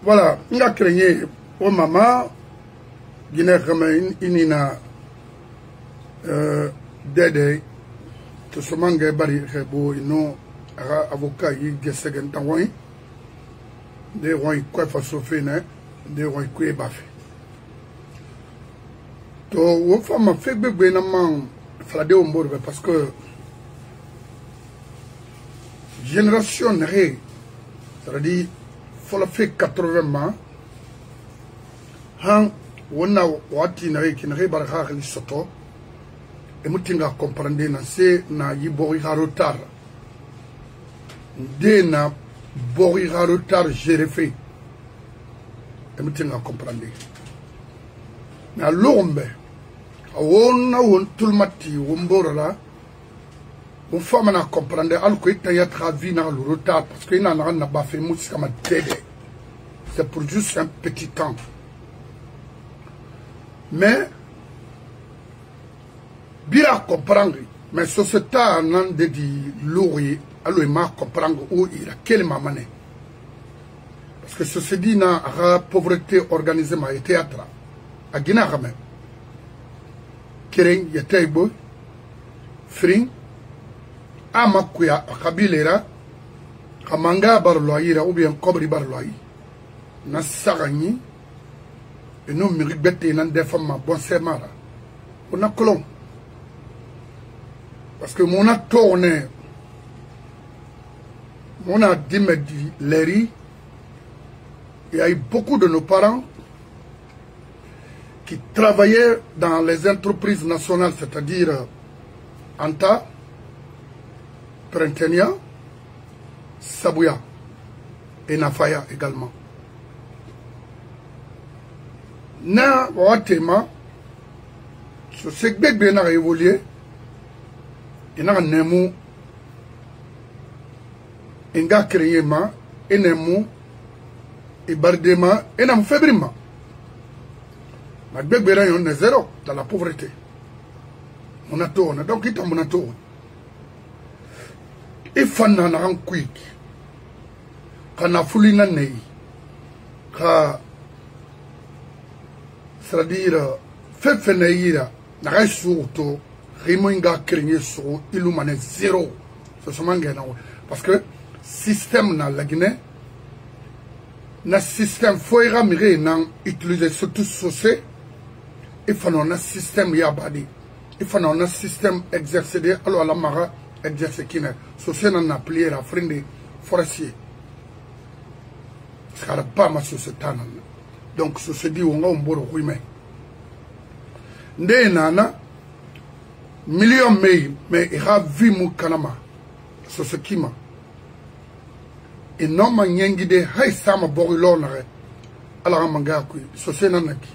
Voilà, on a créé au maman, Guinée Inina Dede, tout ce monde est barré, ino avocat yi gesegen tawai, des rois quoi façon fene, des rois quoi bafé. To wo femme fait bébé na man fladé au mort parce que génération ré, c'est-à-dire faut la faire 80 ans. Han wona wati na ki na baraka ni soto e mutinga comprendre na se na yibori retard de na bori retard j'ai fait e mutinga comprendre na lombe wona won tulmati wombora la on femme na comprendre alko itaya travi na le retard parce que ina na ba fait musika ma tede c'est pour juste un petit temps. Mais, bien comprendre, mais société nan de di louri, alors il m'a comprendre où il a quel mamane. Parce que ceci dit na la pauvreté organisée ma théâtre à Guinée même. Kering yataibo, fring, amakuya kabilera, kamanga barloira ou bien kobri barloi, na sarani. Et nous, nous regrettons des femmes bon semara. On a colon. Parce que mon a tourné, on a dit, il y a eu beaucoup de nos parents qui travaillaient dans les entreprises nationales, c'est-à-dire Anta, Printenia, Sabouya et Nafaya également. Na watema so sekbek be na évoluer ina nemu inga créer ma enemu ibardema enam fébrima ma bek be rayon na zéro dans la pauvreté on a tourné donc il tombe na tourné et fanna na ran quick kana fulina nei ka c'est-à-dire, fait fenaïra, n'a surtout, Rimonga créé sur Ilumane zéro. C'est ce que parce que système dans la Guinée, le système foira miré n'a utilisé surtout saucé, il faut un système yabadi, il faut un système exercé, alors la mara exercé qui n'est, saucé n'a appelé la frinde forestier. Ce n'est pas ma société. Donc, ce dit, on a un bon oui, mais nana, million mais il a vu mon kanama, ce qui m'a. Et non, ma nyengi de hay sama borilon, alors manga kui, ce c'est nanaki.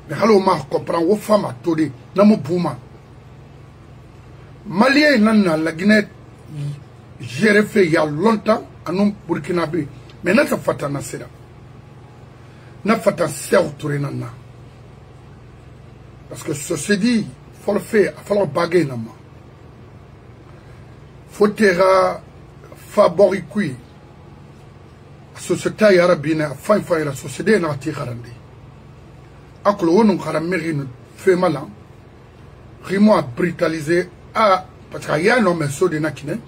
Mais halo ma comprend, ou femme a tolé, namo bouma. Malien nana, la Guinée, j'ai refait il y a longtemps, à nous Burkinabé, mais n'a pas fait un asséda. N'a pas un nana. Parce que ceci dit, il faut le faire, il faut le baguer. Il faut faire fabriquer la société arabienne, afin de la société arabienne. Après, on a fait mal. On a brutalisé, parce qu'il y a un homme qui est nakine.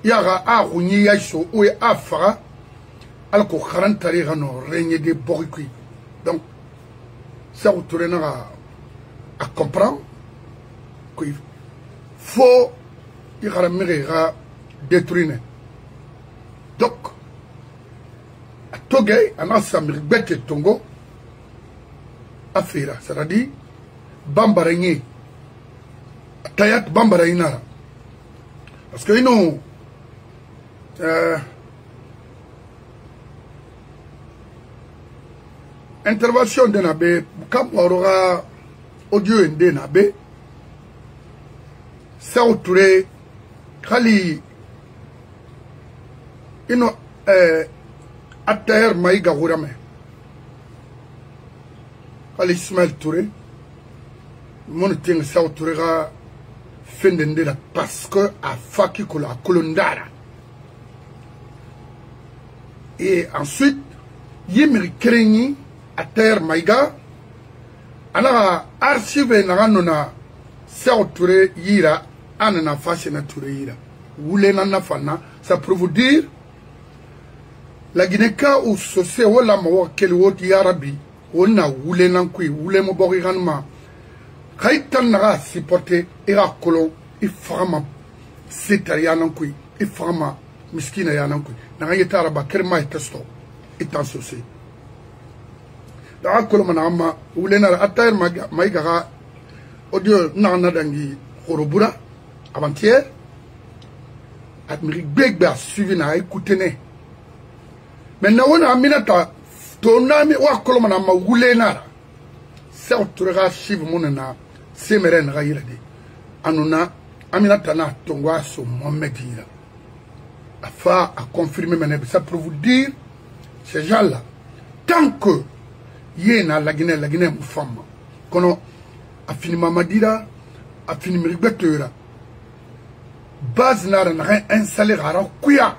Il y a un homme qui est à faire. Alors qu'on a régné des boricui. Donc, ça vous tournera à comprendre qu'il faut détruire. Donc, à Togay, on a Samiribet Tongo, à faire, c'est-à-dire, Bambaragné, Tayat Bambarainara. Parce que nous, intervention de Nabe, quand on aura audio de Nabe, ça autouré, Kali, ino, à terre, Maïga Rourame, Kali Ismaël Touré, mon ting ça autourera, fin de parce que à Faki Kola, Kolondara. Et ensuite, yimiri kerenyi à terre maïga, anara archive naranona Sao Touré yira, anana fashion Touré yira. Wule nana fana, ça pour vous dire, la Guinée-Ka ou Sosé wala mawa keli woti yarabi, ona wule nankui, wule mobori ranma, kaitan nara supporter, ira kolon, iframa, setari nankui, iframa, miskina yanankui, nara yetaraba, kerma etasto, etan Sosé. Dans le manama, où les nara attaire maïgara, audio nana dangi, horobura, avant-hier, admirik begba suivi na écouté ne. Maintenant, on a minata, ton ami ou à colomana, où les nara, c'est autre chiv monena, c'est meren raïradi. Anuna, aminatana, tongwa, so momedira. Afin à confirmer, ça pour vous dire, ces gens-là, tant que yena la Guinée mufama kono afini mamadira afini mirigbetora base nara na installé rara kuya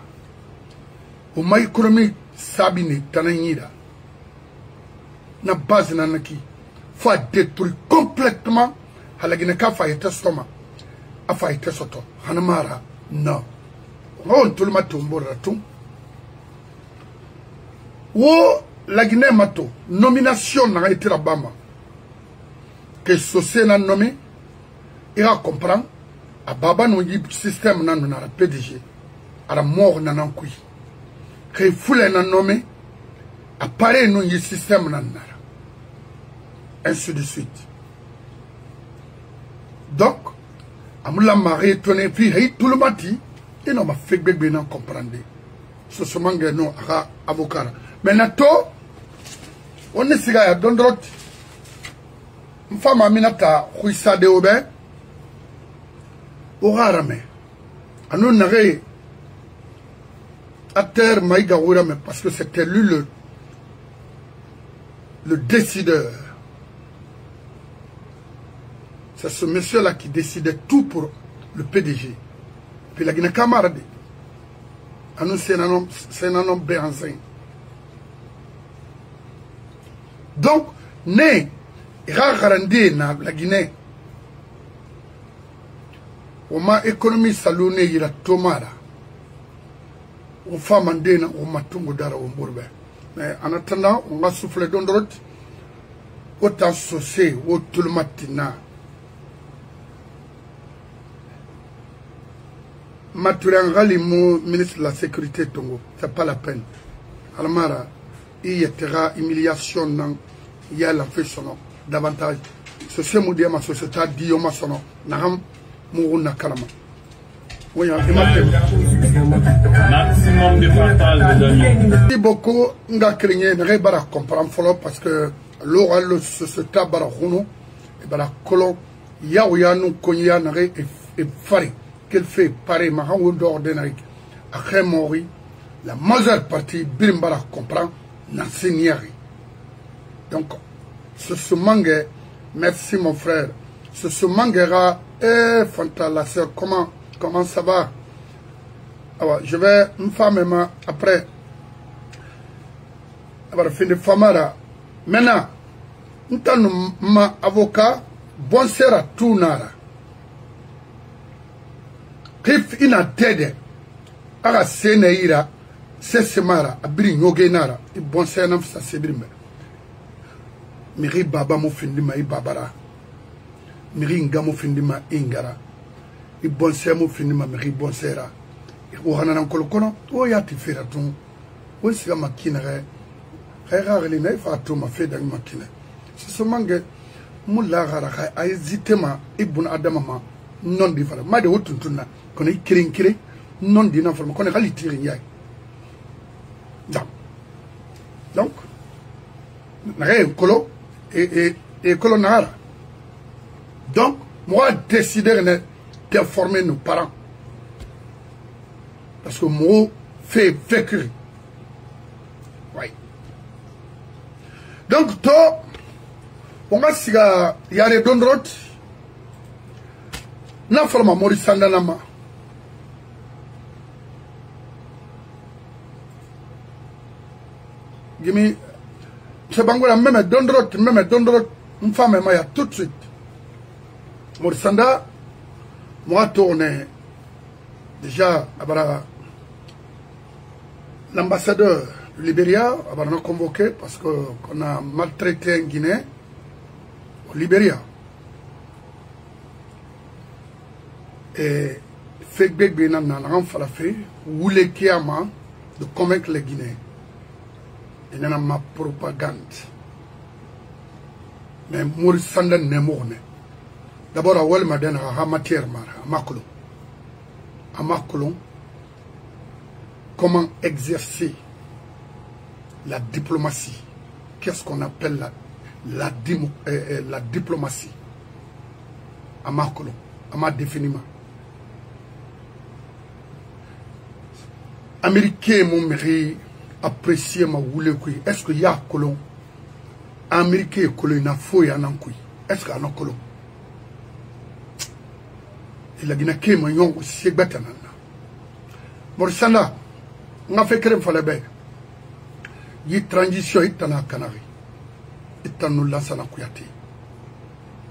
o ma économie sabine tananyira na base nanaki faut détruire complètement la Guinée ka fa yeta stoma afa yeta soto hanamara non on tout le matombo ratum wo la Guinée mato, nomination n'a été la Bama. Que Sosé n'a nommé, il va comprendre, à Baba nous dit système n'a n'a la PDG, à la mort n'a n'a kui. Que Foulé n'a nommé, à Paris nous dit système n'a n'a. Ainsi de suite. Donc, à moula maré étonné, puis tout le matin, et non m'a fait bébé n'a comprendre. Ce sont mangue non avocat. Mais nato, on est siga ya dondrot mfama minata khuisa de obe ogarame anu nare à terre maïga ourame parce que c'était lui le décideur. C'est ce monsieur là qui décidait tout pour le PDG. Puis la Guinée camarade anu c'est un homme béanzin. Donc, né, Rarandé na la Guinée, on m'a économie salonné, il a tomara. On fait mandé, on m'a tungo dara au bourbe. Mais en attendant, on va souffler dans l'autre, autant saucé, au tout le matin. Maturan Galimo, ministre de la Sécurité Tongo, c'est pas la peine. Almara, il y a une humiliation dans il y a la fait son davantage. Ce c'est mon dieu ma société dit ma son naham mouruna kalama. Oui, maximum de partage de amis. Beaucoup nga craigné ne bara comprendre follow parce que l'oral le société bara huno et bara kolon ya ou ya nous konya na et fari qu'elle fait pareil ma hawo d'ordinaire après mourir la majeure partie bimbara comprend na seigneurie. Donc, ce mangue, merci mon frère, ce manguera, Fanta la sœur, comment ça va? Alors, je vais, une femme, après, avoir fini de famara. Maintenant, nous ma avocat, bon sera tout nara. If ina tede, aga seneira, c'est semara, abri nyogenara, et bon sera ça c'est bien. Miri baba mo findima i babara. Miri nga mo findima ingara. I bonse mo findima miri bonsera. I ohana nan kolokono, o ya ti fera tun. O siga makina re. Khaira gali na fa to ma feda makina. Si so mange mulla gara khay ay zitema ibun adama ma non di fara. Ma de wotuntunna kono i kirin non di na forma kono gali tirin yaay. Donc na kolo et colonara. Donc, moi, décider de former nos parents. Parce que moi, fait vécu. Oui. Donc, toi, on va se dire, il y a des dondrots. Na forma Maurice Gimi, c'est Bangola, même Dondrot, une femme, il y a tout de suite. Morsanda, moi, tourné, déjà, l'ambassadeur du Libéria, on a convoqué parce qu'on a maltraité un Guinéen au Libéria. Et fait que nous avons fait, voulait de convaincre les Guinéens. Et nous avons ma propagande. Mais Maurice Sanda n'est pas mort. D'abord, à Walmaden, à matière, à Macolon, comment exercer la diplomatie. Qu'est-ce qu'on appelle la diplomatie? À Macolon, à ma définiment. Américain, mon mari, apprécié ma voulait. Est-ce qu'il y a colon? Américain, colon, il a fouillé en ankoui. Est-ce qu'il y a un colon? Il a dit que mon yon, c'est bête. Morsana, on a fait crème falebe. Il y a transition, il y a un canari. Il y a un lansana kuyate.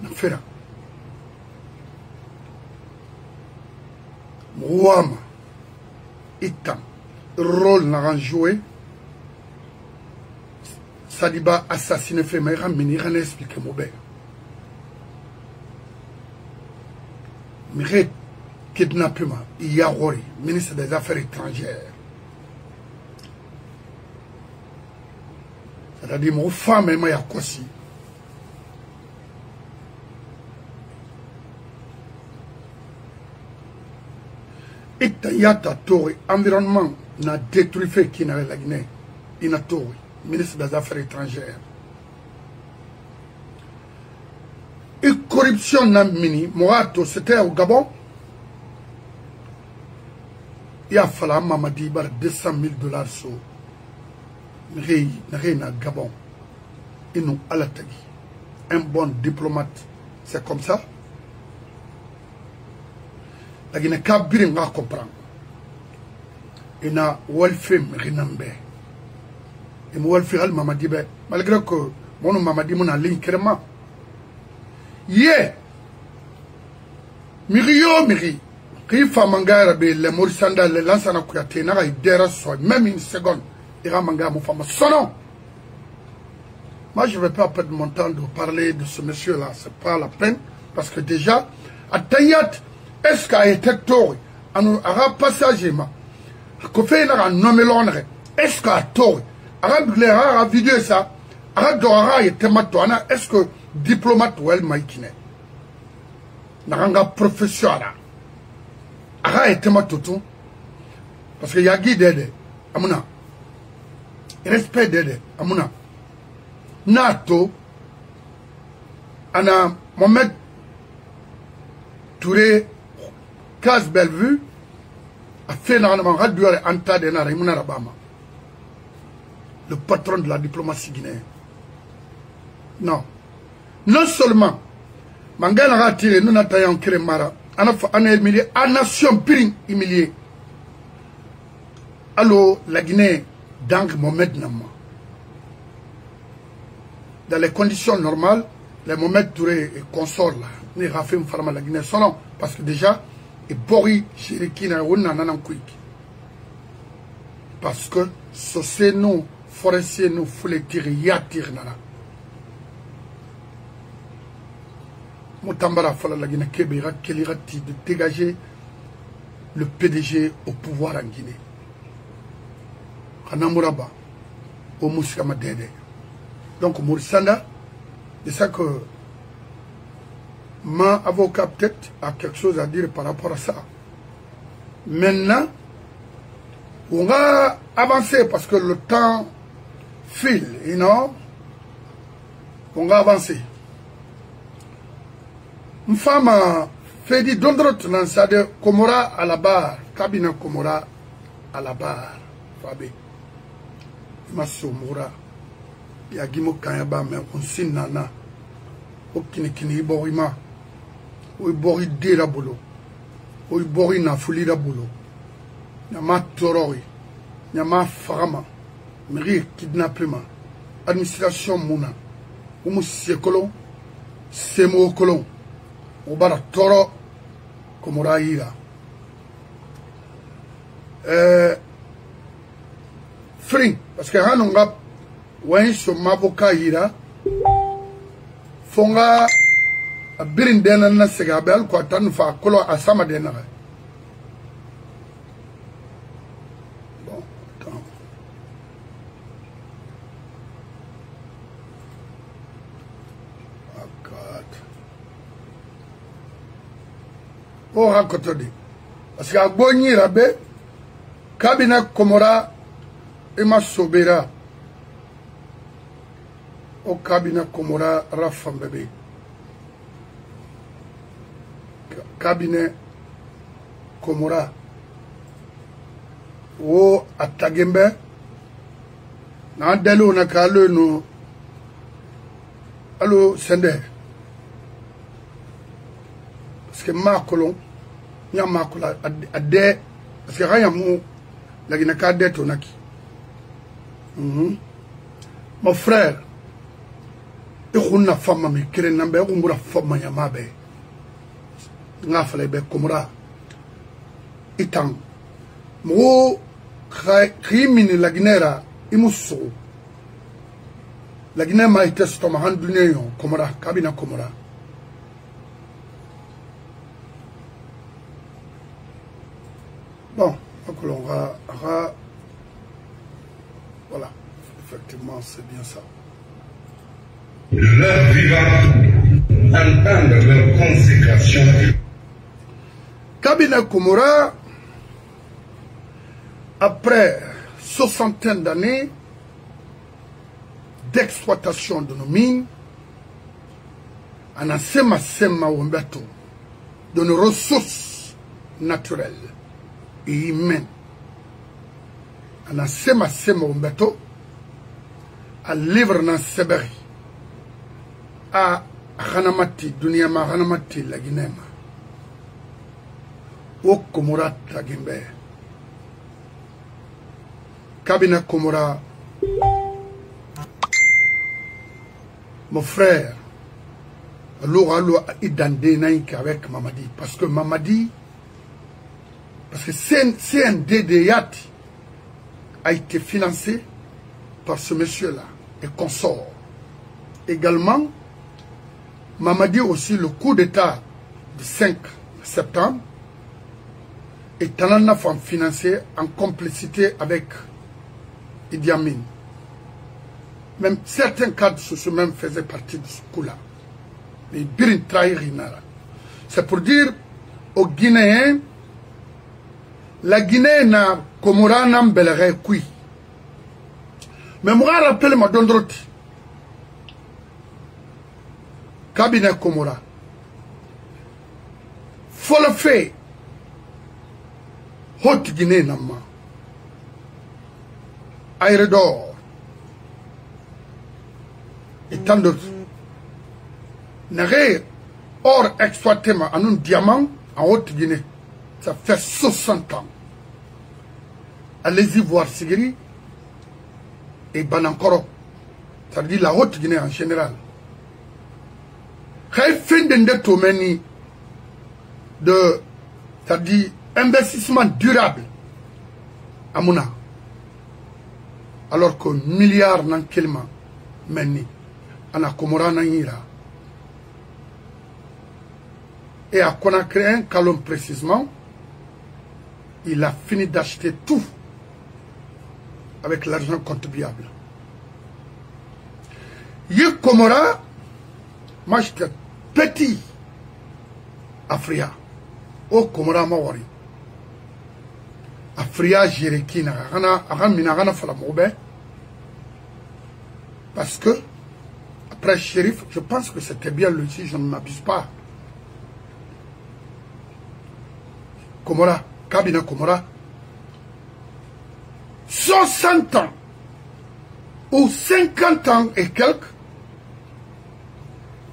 On a fait ça. Mouama, il y a rôle n'a joué. Sadiba assassiné fait, mais il a expliqué mon père. Mais kidnappement, il y a Rory, ministre des Affaires étrangères. C'est-à-dire, mon femme et moi, aussi. Et il y a environnement n'a détruit fait qui n'avait la Guinée. Il n'a tout, ministre des Affaires étrangères. Et corruption n'a mini, Moato, c'était au Gabon. Il a fallu à Mamadi 200 000 $. So. Rien à Gabon. Et nous, à la tagi. Un bon diplomate, c'est comme ça. La Guinée, Kabiri n'a comprendre. Il n'a welfare rinambe. Et mon welfare Mamadi, malgré que mon Mamadi m'a ligne carrément. Yeah, Miri, qui fa mangara be le Morisanda le lansana kuyate na ga idera so même une seconde ira manga mo fama sono. Moi je vais pas perdre mon temps de parler de ce monsieur là, c'est pas la peine parce que déjà à Tayat est-ce qu'a été tori anu ara passager ma ko fe na nommé l'honneur est-ce qu'a tori ara glera vidéo ça ara dora était matwana est-ce que diplomate ou elle maïkine. Naranga professionnel. Ara et tema tout. Parce que yagi dede. Amuna. Respect dede. Amuna. Nato. Ana Mohamed Touré. Case Bellevue. A fait normalement radio anta de nara imuna rabama. Le patron de la diplomatie guinéenne. Non. Non seulement, Mangana a tiré, nous n'avons pas tiré Mara, on a humilié, à nation pire humiliée. Alors, la Guinée, donc, Mohamed Nama. Dans les conditions normales, les Mohamed Touré et consorts là, nous avons fait la Guinée son nom, parce que déjà, et Bori, Chériki, parce que, c'est nous, forestiers, nous, faut les tirer, yatir, nana. Moutambara fala la Guinée Kébéra Kelirati de dégager le PDG au pouvoir en Guinée. Khanamuraba au Moussama Dede. Donc Moussanda, c'est ça que ma avocat peut-être a quelque chose à dire par rapport à ça. Maintenant, on va avancer parce que le temps file, you know. On va avancer. Une femme fait dit d'ondrot lança de Komora à la barre, cabinet Komora à la barre, Fabé. Il m'a soumura. Il y a Gimo Kanyaba, mais on s'y nana. Au Kinikini Borima. Au Bori de la boulot. Au Bori na fouli la boulot. Yama Torori. Yama Farama. miri kidnappé ma administration muna umu sekolo semo kolon obara toro komora yira free parce que hanonga wen so maboka yira fonga abirin dena na sega bel ko tan fa kolo asama dena bon attends oh god oh hakotodi parce que agbonyi rabe kabina komora ema sobera o kabina komora rafam bebe kabine komora o atagembe na delo na kalo no allo sende parce que makolon nya makola ade parce que rien mu la gina ka de tonaki mon frère ikhuna fama mi kire nambe ngura fama ya mabe ngafale be komora itang mo krimini la ginera imuso la ginera ma itesto ma handuneyo komora kabina komora bon donc on va voilà effectivement c'est bien ça leur vivant entendre leur consécration. Kabina Komora, après soixantaine d'années d'exploitation de nos mines, en a sema wombeto de nos ressources naturelles et humaines. En a sema wombeto à livre dans Seberi. A Hanamati, Dunyama Hanamati, la Guinema. O Komora Tagimbe. Kabina Komora. Mon frère, l'oral a identifié avec Mamadi. Parce que Mamadi, parce que CNDDIAT a été financé par ce monsieur-là et consort. Également, Mamadi aussi, le coup d'État du 5 septembre est un enfant financé en complicité avec Idi Amin. Même certains cadres sociaux même faisaient partie de ce coup-là. Mais Birin Trahirinara. C'est pour dire aux Guinéens, la Guinée n'a Komora n'embellerait qui. Mais moi, rappelle ma dondroti. Kabina Komora. Faut le faire. Haute Guinée nama. Aérodor. Et tant d'autres. N'arrête or exploité en un diamant en Haute Guinée. Ça fait 60 ans. Allez-y voir Sigiri et Banankoro. Ça veut dire la Haute Guinée en général. De, c'est-à-dire investissement durable à Mouna. Alors que milliards n'en kelma meni ana Komora n'ira. Et à Conakry, Kalom précisément, il a fini d'acheter tout avec l'argent contribuable. Yé Komora, moi j'étais petit Afria. O Komora Mawari. Afria Jérékina. Parce que, après shérif, je pense que c'était bien le si je ne m'abuse pas. Komora, Kabina Komora. 60 ans ou 50 ans et quelques.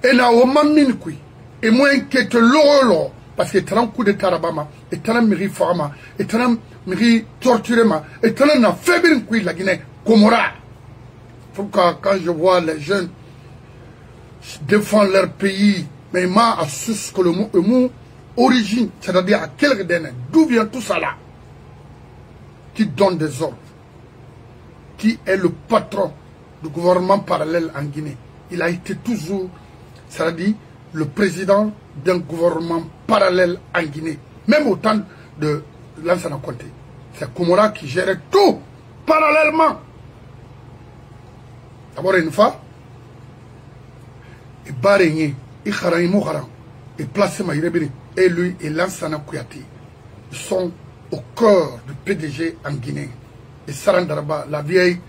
Et là, au mamine qui. Et moi, inquiète l'eau, parce que t'as un coup de tarabama, et t'as un miri forma, et t'as un miri torturema, et t'as un faible qui la Guinée, Comora. Pourquoi quand je vois les jeunes défendre leur pays, mais moi, à ce que le mot origine, c'est-à-dire à quel redonne, d'où vient tout ça là? Qui donne des ordres? Qui est le patron du gouvernement parallèle en Guinée? Il a été toujours, c'est-à-dire le président d'un gouvernement parallèle en Guinée. Même au temps de Lansana Conté. C'est Comora qui gérait tout parallèlement. D'abord une fois, et Barigné, et Kharaïmo Kharam, et Placé Maïrebiri, et lui et Lansana Kouyaté, ils sont au cœur du PDG en Guinée. Et Sarandaraba, la vieille...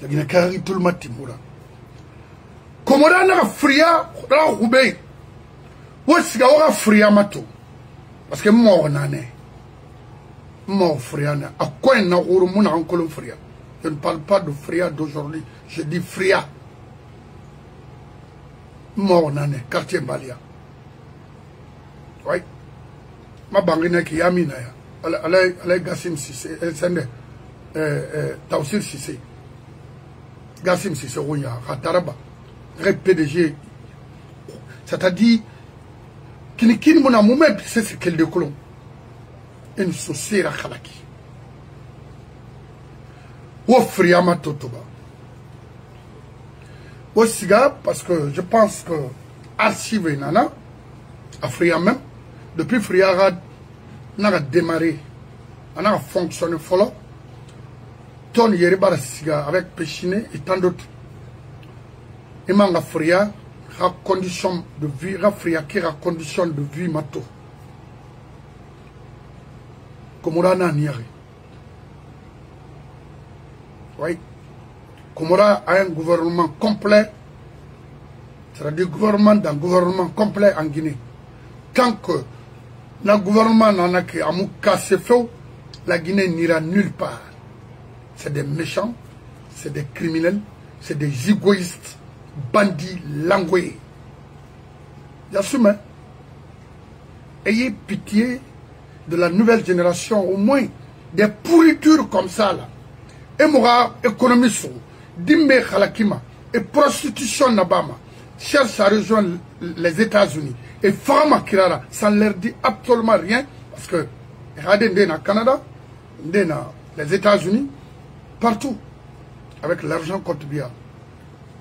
la Guinée Kari tout le matin. Comora n'a fria, la roubé. Où est-ce qu'il y a fria mato? Parce que mort nané. Mort fria. À quoi il n'a pas de fria? Je ne parle pas de fria d'aujourd'hui. Je dis fria. Mort nané. Quartier Balia. Oui. Ma bangine qui yamina ya. Alay Gassim Sissé. Sende. Taoussir Sissé. Gassim Sissé Rouya. Khataraba. PDG. C'est-à-dire. Kini mona moumé c'est ce qu'elle découle. Une société à Khalaki. Ou friama totoba. Ou siga parce que je pense que archive nana à Fria même depuis Fria n'a démarré, on a fonctionné follow. Ton yeribar siga avec Péchiné et tant d'autres. Et manga Fria la condition de vie, la condition de vie mato. Comora n'a niari. Oui. Comora a un gouvernement complet, c'est-à-dire gouvernement d'un gouvernement complet en Guinée. Tant que le gouvernement n'en a que Amou cassé feu, la Guinée n'ira nulle part. C'est des méchants, c'est des criminels, c'est des égoïstes. Bandits langués. J'assume. Ayez pitié de la nouvelle génération, au moins des pourritures comme ça là. Et moi, économie sur Dimbe Khalakima et prostitution Nabama cherche à rejoindre les États-Unis. Et Fama Kirara, ça ne leur dit absolument rien parce que regardez dans le Canada, dans les États-Unis, partout, avec l'argent compte bien.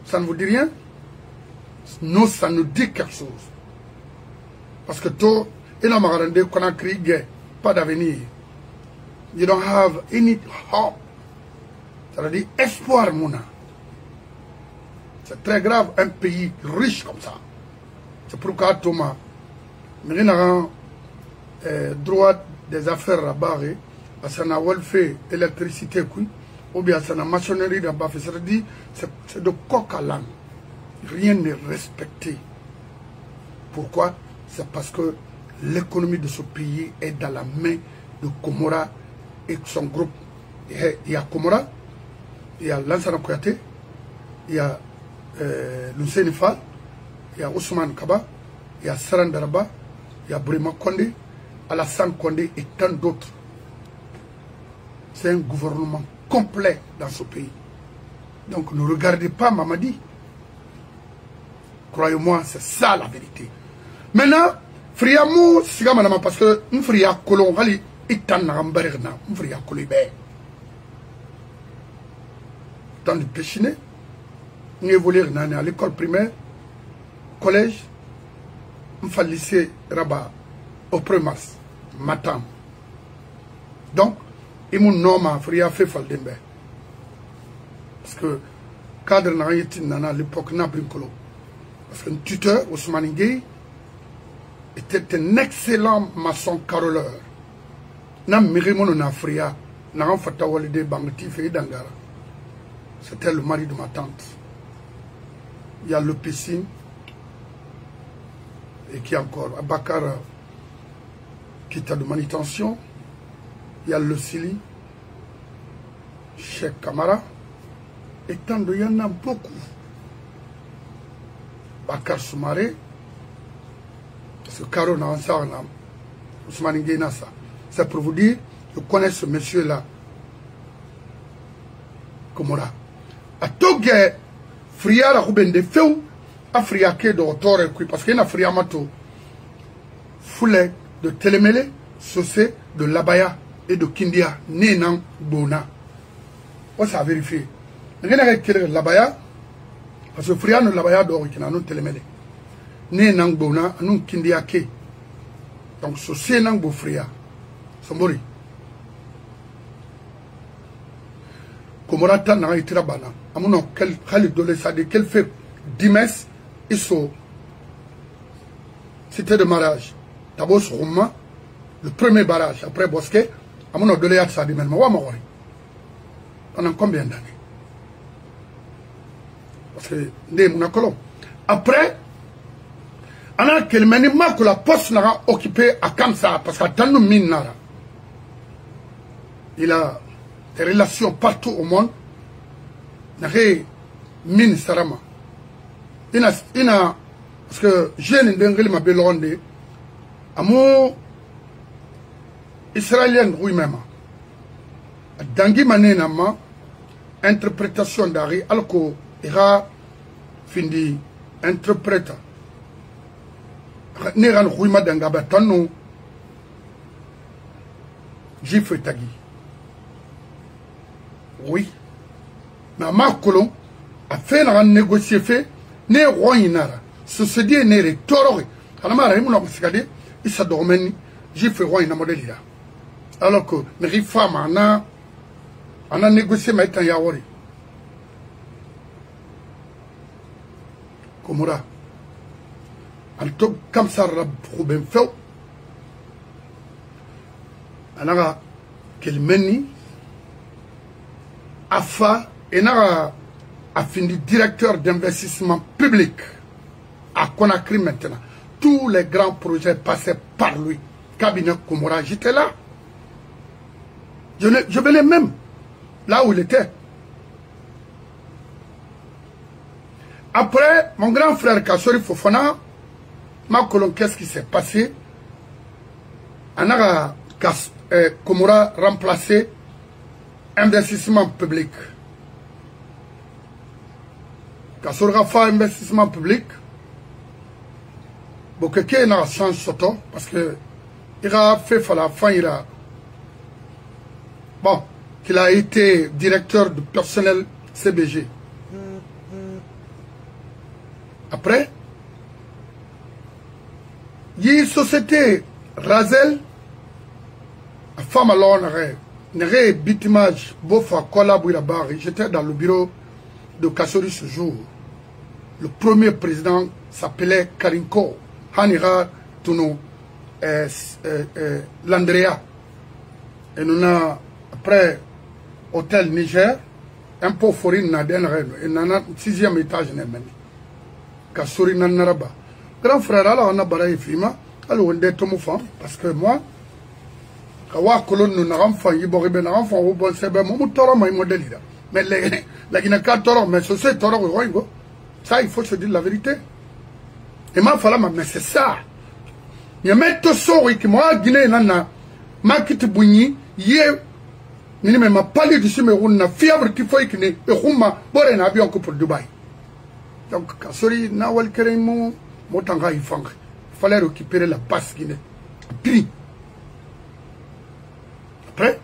Ça ne vous dit rien? Nous, ça nous dit quelque chose. Parce que toi, il a marré qu'on a crié, pas d'avenir. You don't have any hope. Ça veut dire espoir, Mouna. C'est très grave, un pays riche comme ça. C'est pourquoi Thomas, nous avons droit des affaires à barrer, parce qu'on a fait électricité, ou bien c'est la maçonnerie là-bas. C'est-à-dire, c'est de coq à l'âne. Rien n'est respecté. Pourquoi? C'est parce que l'économie de ce pays est dans la main de Comora et son groupe. Il y a Comora, il y a Lansana Kouyaté, il y a Luceni Fall, il y a Ousmane Kaba, il y a Sarandaraba, il y a Brima Kondé, Alassane Kondé et tant d'autres. C'est un gouvernement complet dans ce pays. Donc ne regardez pas Mamadi. Croyez-moi, c'est ça la vérité. Maintenant, Friamou, c'est parce que nous Fria Colon, Itan Namberna, nous Fria Colibé. Dans le Péchiné, nous évoluons à l'école primaire, collège, nous faisons lycée Rabat, au 1er mars, matin. Donc, il m'a nommé Fria fait Faldembe. Parce que, cadre n'a à l'époque n'a pas eu. Parce qu'un tuteur, Ousmane Ngueye, était un excellent maçon caroleur. C'était le mari de ma tante. Il y a le Pessine, et qui encore, Abakar, qui est de manutention. Il y a le Sili, Cheikh Kamara, et tant de, il y en a beaucoup. Bakar Soumaré, ce carreau n'a pas Ousmane Ngueye n'a ça. C'est pour vous dire, je connais ce monsieur-là. Komora. A toge friara kubende feu a friake de otore kui parce que na friamato foule de Télémélé, Sosé, de Labaya et de Kindia, Nénan Bona. On s'est vérifié. Rien à dire Labaya, parce que Friano Labaya d'or qui n'a non Télémélé. Nénan Bona, non Kindia Ke. Donc Sosé nan bo Fria. Sombori. Komorata n'a été rabana. Amono, quel Khalid de l'Essade, quel fait Dimes, Isso. C'était de mariage. D'abord, le premier barrage, après Bosquet, à mon ordre de l'Éat Sadimel, pendant combien d'années? Parce que, après, on a quel minimum que la poste n'a occupé à Kamsa, parce qu'à Tanou Minara, il a des relations partout au monde, n'a Min Sarama. Il a, parce que j'ai une dengue ma belonde, amour israélien, oui, même. Dangi manenama, interprétation d'Ari, alko, ira, findi, interpréta. Néran Rouima d'Angaba, Tano, Jifre Tagi. Oui. Mais ma colon a fait un négocier fait, né roi inara. Ce se dit né tororé. Alors, ma réunion, on s'est dit, il s'est dormi, j'ai fait roi in modèle. Alors que les femmes on a négocié ma étant yaori. Komora. En tout comme ça, Robin Feu. Alors, quel meni, AFA, et n'a a fini directeur d'investissement public à Conakry maintenant. Tous les grands projets passaient par lui. Cabinet Komora, j'étais là. Je venais même là où il était. Après, mon grand frère Kassori Fofana, ma colonne, qu'est-ce qui s'est passé? On a Komora remplacé investissement public. Kassori a fait investissement public. Bon, quelqu'un a changé soto parce que il a fait la fin, il a bon, qu'il a été directeur du personnel CBG. Après, il y a une société Razel, la femme alors n'a bitimage, bofa collaborer là-bas. J'étais dans le bureau de Kassori ce jour. Le premier président s'appelait Karinko, Hanira Tuno, l'Andrea. Et nous avons, après, hôtel Niger, un peu fourré dans le 6e étage. Kassori Nanaraba. Grand frère, alors on a barré Fima, alors on est tout parce que moi, Kawa colonne nous n'avons pas, il y a un enfant au bon sebe, mon toro, mon modèle. Mais la Guinée-Ca toro, mais ce toro, ça il faut se dire la vérité. Et ma femme, mais c'est ça. Il y a même tout ça, qui moi, Guinée, nana, ma quitte bougni, yé, minimum, ma palais du Simeroun, na fièvre qui faut qu'il y ait, et Rouma, bon, un avion pour Dubaï. Donc, Kassori, Nawal Keremo, Motanga, il fallait récupérer la passe Guinée. Puis, après,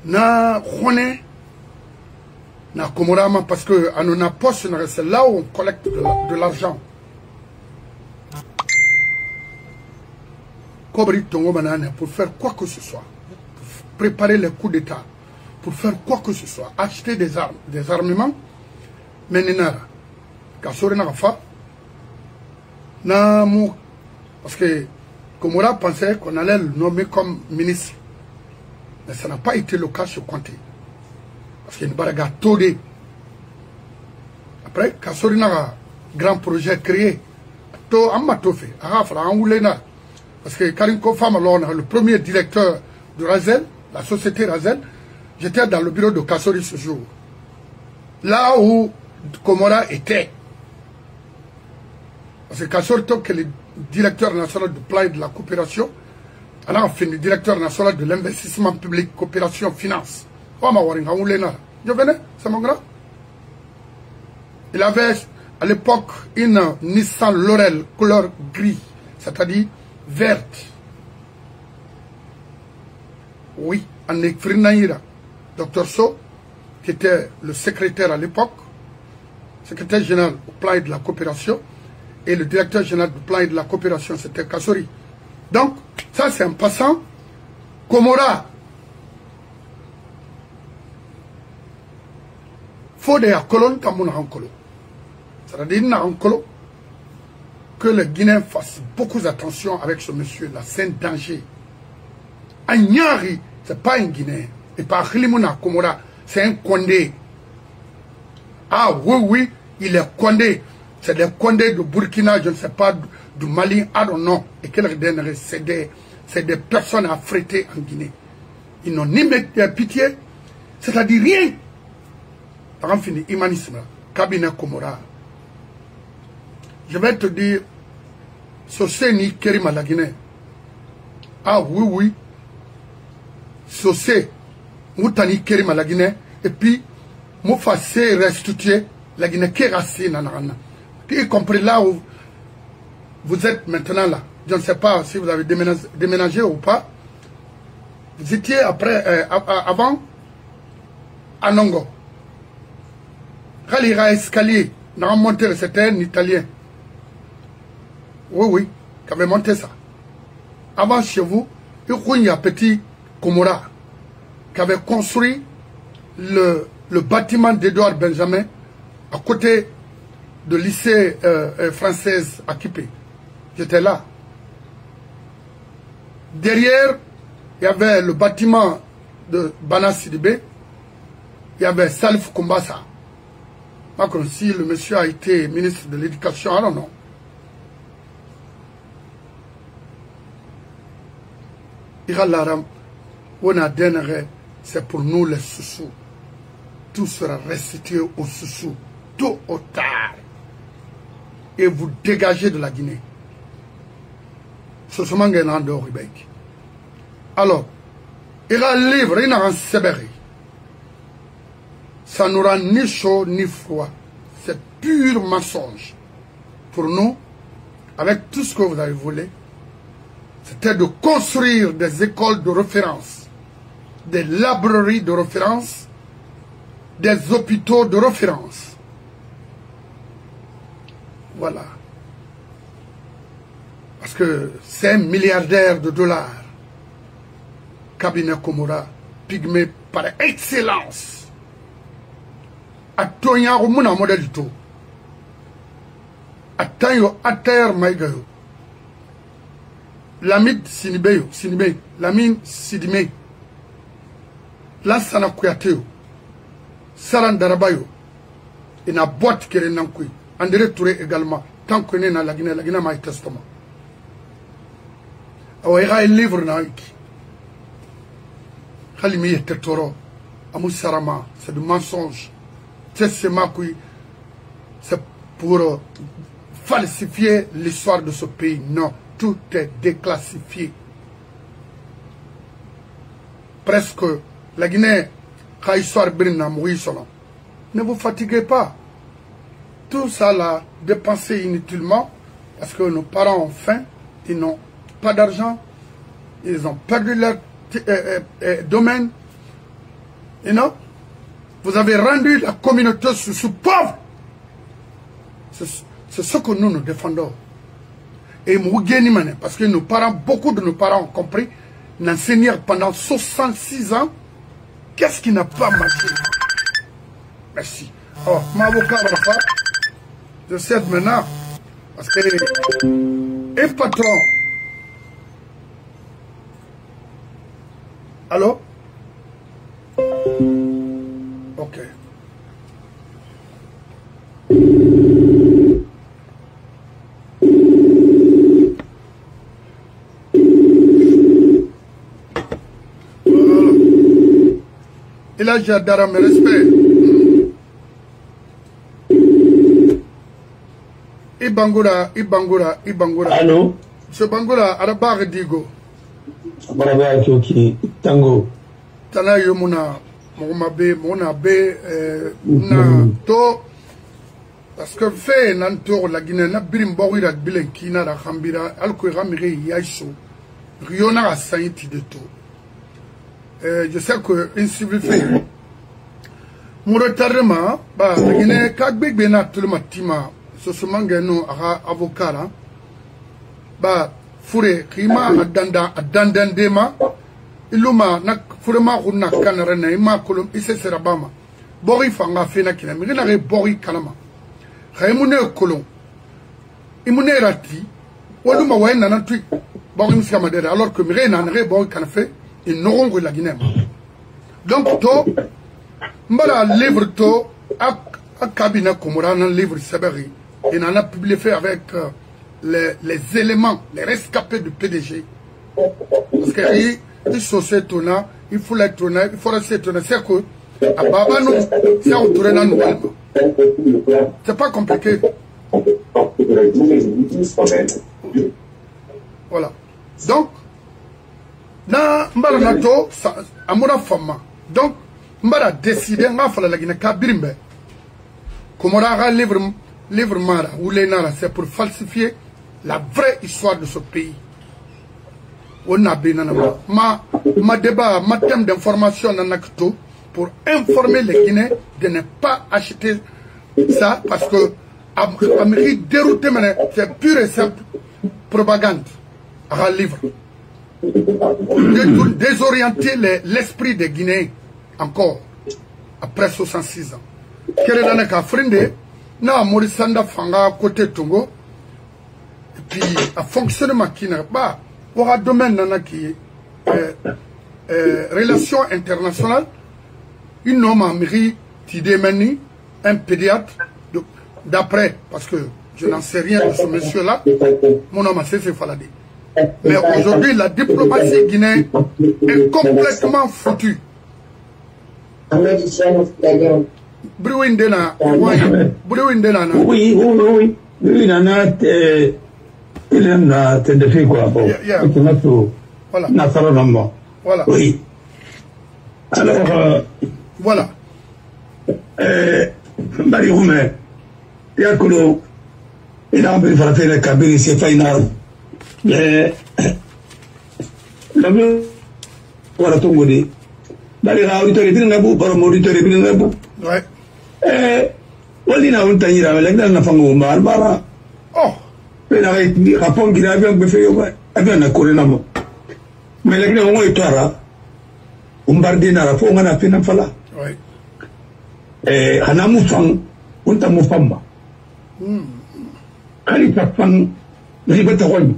na Rone, na Komorama, parce que à nos postes, c'est là où on collecte de l'argent. Kobri Tongo Banane, pour faire quoi que ce soit, pour préparer les coups d'État, pour faire quoi que ce soit, acheter des armes, des armements, mais Nenara. Kassori Narafa, parce que Komora pensait qu'on allait le nommer comme ministre. Mais ça n'a pas été le cas sur Conté. Parce qu'il y a une baraga todé. Après, Kassori Nara, grand projet créé. To Amatofe, Arafra, Angoulena. Parce que Karinko Famalon, le premier directeur de Razel, la société Razel, j'étais dans le bureau de Kassori ce jour. Là où Komora était. Parce que Kassori, qui est le directeur national du plan et de la coopération, a fini directeur national de l'investissement public, coopération, finance. Je venais, c'est mon grand. Il avait à l'époque une Nissan Laurel couleur gris, c'est-à-dire verte. Oui, en écrinaïra. Dr So, qui était le secrétaire à l'époque, secrétaire général au plan et de la coopération, et le directeur général du plan et de la coopération, c'était Kassori. Donc, ça c'est un passant. Komora. Faut des colons comme on a en colo. C'est-à-dire que les Guinéens fassent beaucoup d'attention avec ce monsieur-là. C'est un danger. Agnari, c'est pas un Guinéen. Et pas Khilimouna Komora, c'est un Condé. Ah oui, il est Condé. C'est des Condés de Burkina, je ne sais pas, du Mali, I don't know. Et c'est des personnes affrétées en Guinée. Ils n'ont ni pitié, c'est-à-dire rien. Par exemple, fini, humanisme, cabinet Komora. Je vais te dire, Sosé ni Kerima la Guinée. Ah oui. Sosé, Moutani Kerima la Guinée. Et puis, Moufassé restitué la Guinée Kérasé Nanarana. Y compris là où vous êtes maintenant là. Je ne sais pas si vous avez déménagé ou pas. Vous étiez avant à Nongo. Khalira escalier, n'a monté, c'était un Italien. Oui, qui avait monté ça. Avant chez vous, il y a un petit Komora qui avait construit le bâtiment d'Edouard Benjamin à côté de lycée française à Kipé. J'étais là. Derrière, il y avait le bâtiment de Bana Sidibé. Il y avait Salif Kumbasa. Comme si le monsieur a été ministre de l'éducation, alors non. C'est pour nous les sous-sous. Tout sera restitué aux sous-sous, tôt ou tard. Et vous dégagez de la Guinée. Alors, il y a un livre, il y a un Sébéry. Ça n'aura ni chaud ni froid. C'est pur mensonge. Pour nous, avec tout ce que vous avez voulu, c'était de construire des écoles de référence, des librairies de référence, des hôpitaux de référence. Voilà. Parce que c'est un milliardaire de dollars. Cabinet Komora, pygmée par excellence. Atonya rumuna modèle tout. Atanyo ater maigayo. Lamine Sidibeyo, Lamine Sidime. Lansana Kouyateyo. Saran Darabayo. Et na boîte qui est nankui. André Touré également. Tant qu'on est dans la Guinée m'a testament. Alors il y a un livre dans Iki. Khalimi était toro. Amou Sarama. C'est du mensonge. C'est pour falsifier l'histoire de ce pays. Non, tout est déclassifié. Presque la Guinée, ne vous fatiguez pas. Tout ça l'a dépensé inutilement parce que nos parents ont faim, ils n'ont pas d'argent, ils ont perdu leur domaine. You know? Vous avez rendu la communauté sous pauvre. C'est ce que nous défendons. Et parce que nos parents, beaucoup de nos parents ont compris, n'enseigner pendant 66 ans, qu'est-ce qui n'a pas marché? Merci. Oh, mon avocat, je sais maintenant, parce que, et patron, allô? Ok. Il a jardin mes respect. Ibangura. Allô? Ce Bangura, Arabar Digo. Barabara Kyoki, Tango. Tana Yomuna, Mona B, na to, parce que fait Nantor, la Guinée, n'a Birimbori, la Bilenkina, la Rambira, Alkoramiri, Yaïso, Riona a Saïti de tout. Je sais que, une civil fait, mon retardement, bah, la Guinée, Kagbek Bena, tout le matin, ce mangano, avocat, là, bah, Fouré, Rima, Adandandema, Iluma, Furema, Runa, Kanarena, Ima, Kolom, Isse Serabama, Bori Fanga, Fena, Kina, Mirina, Bori Kanama, Raimune Kolom, Imune Rati, Waluma Wayne, Nanatui, Bori Mskamadera, alors que Mirena, Bori Kanafé, ils n'auront que la Guinée. Donc, to, Mbala livre to, à cabinet Komoran, un livre Sabari, il en a publié fait avec les éléments, les rescapés du PDG. Parce que il faut s'étonner, il faut l'étonner, il faut s'étonner. C'est que, à Baba, nous, c'est un tour dans nous. C'est pas compliqué. Voilà. Donc, na mbala nato, à mon femme. Donc, mbala décidé, m'a fallu la Guinée, Kabirimbe. Comme on a livre Mara, ou les Nara, c'est pour falsifier la vraie histoire de ce pays. On a bien ma débat, ma thème d'information pour informer les Guinéens de ne pas acheter ça parce que l'Amérique déroutée, c'est pure et simple propagande à livre. Désorienter l'esprit des Guinéens encore après 66 ans. Quel est l'année frinde? Na Morisanda Fanga côté Tongo. Et puis, à fonctionnement qui n'a pas. Pour un domaine qui est relations internationales, une homme a mérité Tidemeni, un pédiatre, d'après, parce que je n'en sais rien de ce monsieur-là, mon homme a cessé Faladi. Mais aujourd'hui, la diplomatie guinéenne est complètement foutue. Bruindena, oui, il aime la tête de fille, quoi. Voilà. Voilà. Oui. Alors, voilà. Marie Romain, Yakolo, il a envie de faire la cabine, c'est pas une arme. Mais, la mieux, voilà ton goût. Marie Raoult, il est bien nabou, par Maurito, il est bien nabou. Ouais. Walina, on t'a dit, la fango, Barbara. Oh! Mais il rapport qu'il avait un peu fait, avait un corénamo. Mais les gens ont été là. On bardine à la fois, on a fait un fala. Oui. Et on a moufang, on t'a moufamba. Quand il t'a fan, il va te rendre.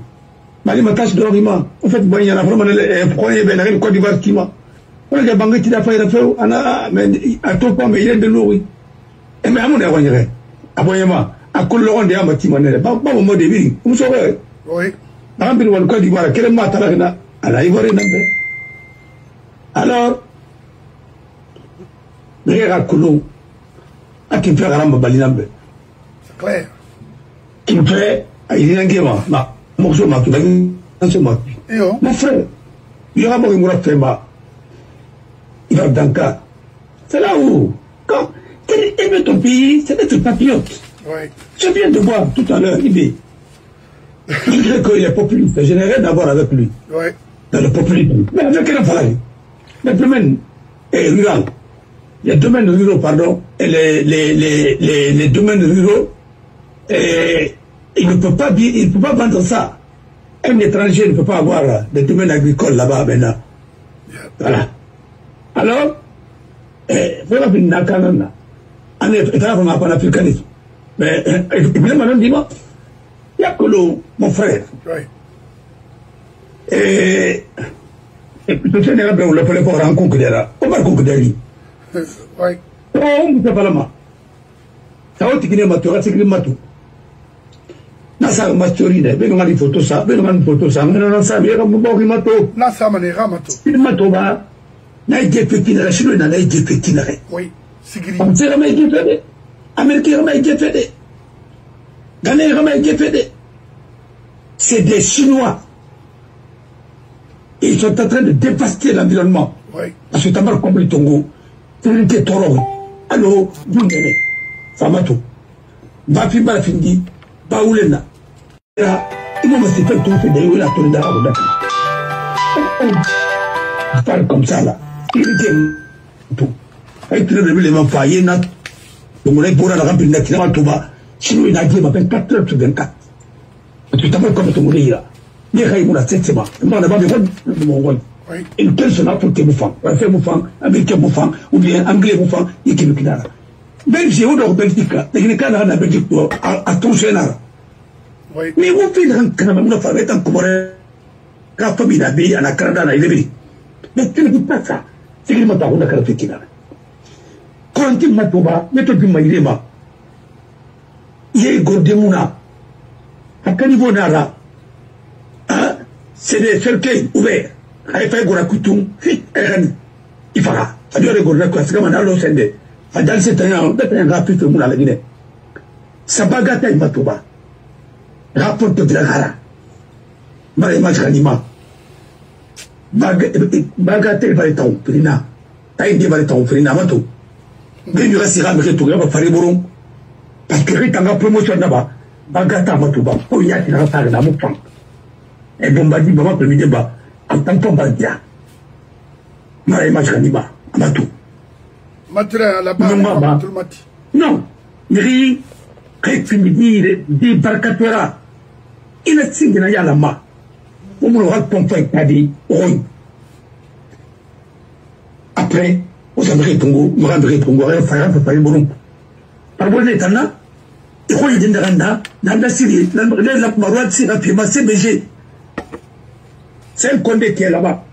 Mais il m'a tâché de l'oriment. En fait, il y a vraiment un premier ben, Côte d'Ivoire qui m'a. On a banqué qui a fait la feu, on a, mais à tout point, mais il est de l'eau, oui. Et mais à mon avis, aboyement. À Colombo de Amatimane, pas au mot de vie, vous savez. Oui. Un peu de Côte d'Ivoire, quel est ma talana à la Ivoire Nambe. Alors, mais à Colombo, à qui fait Ramba Balinambe. C'est clair. Qui me fait, à Ilinangema, ma, morceau ma, qui va mon frère, il y aura mon moura Fema. Il va dans le cas. C'est là où, quand, quel est ton pays, c'est d'être patriote. Oui. Je viens de voir tout à l'heure, il dit qu'il est populiste, je n'ai rien à voir avec lui. Oui. Dans le populisme. Mais avec quel appareil? Le domaine est rural. Les domaines ruraux, pardon, et les domaines ruraux, et il ne peut pas vendre ça. Un étranger ne peut pas avoir des domaines agricoles là-bas maintenant. Voilà. Alors, vraiment, il n'y a qu'un an. On est en africanisme. Mais, évidemment, dis-moi, il y a que mon frère. Oui. Et le général, on l'appelait pour un concours. On va concours. Oui. On ne peut pas la main. Ça va te guider ma tour, c'est que ma tour. Nasa masturine, ben on a des photos ça, ben on a une photo ça, mais on sait bien comme bon qui mato. Nasa mané ramato. Il mato ba, na été petit na chilo na été petit na. Oui, sigri. On sait jamais été fait. Américain jamais été fait. Ghanéen jamais été fait. C'est des Chinois. Et ils sont en train de dévaster l'environnement. Oui. Parce que Tamar comme le Tongo, c'est Toro. Alors, vous n'avez Famato. Bafi Balafindi, Baoulena. Il m'a fait tout fait d'ailleurs la tournée d'Arabouda. Je parle comme ça là. Il était tout. Avec le règlement failli, donc on est pour la remplir la Kinama Touba. Sinon, il a dit, il m'appelle 4 heures sur 24. Parce que Tamar comme le Tongo là. Les Raïmou la 7 semaines. On n'a pas besoin de mon rôle. Une personne a pour te bouffant, français bouffant, américain bouffant, ou bien anglais bouffant, et qui le kidara. Belgique, ou dans Belgique, les Canadiens dans la Belgique, à ton général. Mais vous faites un Canada, vous faites un Comoré, la famille d'Abbé, à la Canada, à la Libérie. Mais tu ne dis pas ça. C'est qu'il m'a pas voulu faire Kidara. Quand tu m'as trouvé, mais tu m'as dit, il y a Gordemouna, à quel niveau n'a c'est des cercueils ouverts. Il faut que tu il faut que tu fasses que dans cette année, rapide pour la Guinée. Ça bagata il m'a trouvé. Rapport de Blagara. Marie Majranima. Bagata il va être en Frina. Taïdi va être en Frina. Mato. Mais il restera avec tout le monde. Parce que il y a une promotion là-bas. Bagata Matouba. Oh, il y a une affaire là, mon frère. Et Bombadi, maman, le débat. En tant que Bombardia. Marie Majranima. Amatou. Matériel là-bas. Non. Il réfinir des barcatera. Il a signé à la main. On me l'aura pompé à dit, oui. Après, vous avez répondu, vous avez répondu, vous avez répondu. Par bon état là, il faut y aller dans la Syrie, la Maroua, c'est la firme CBG. C'est un condé qui est là-bas.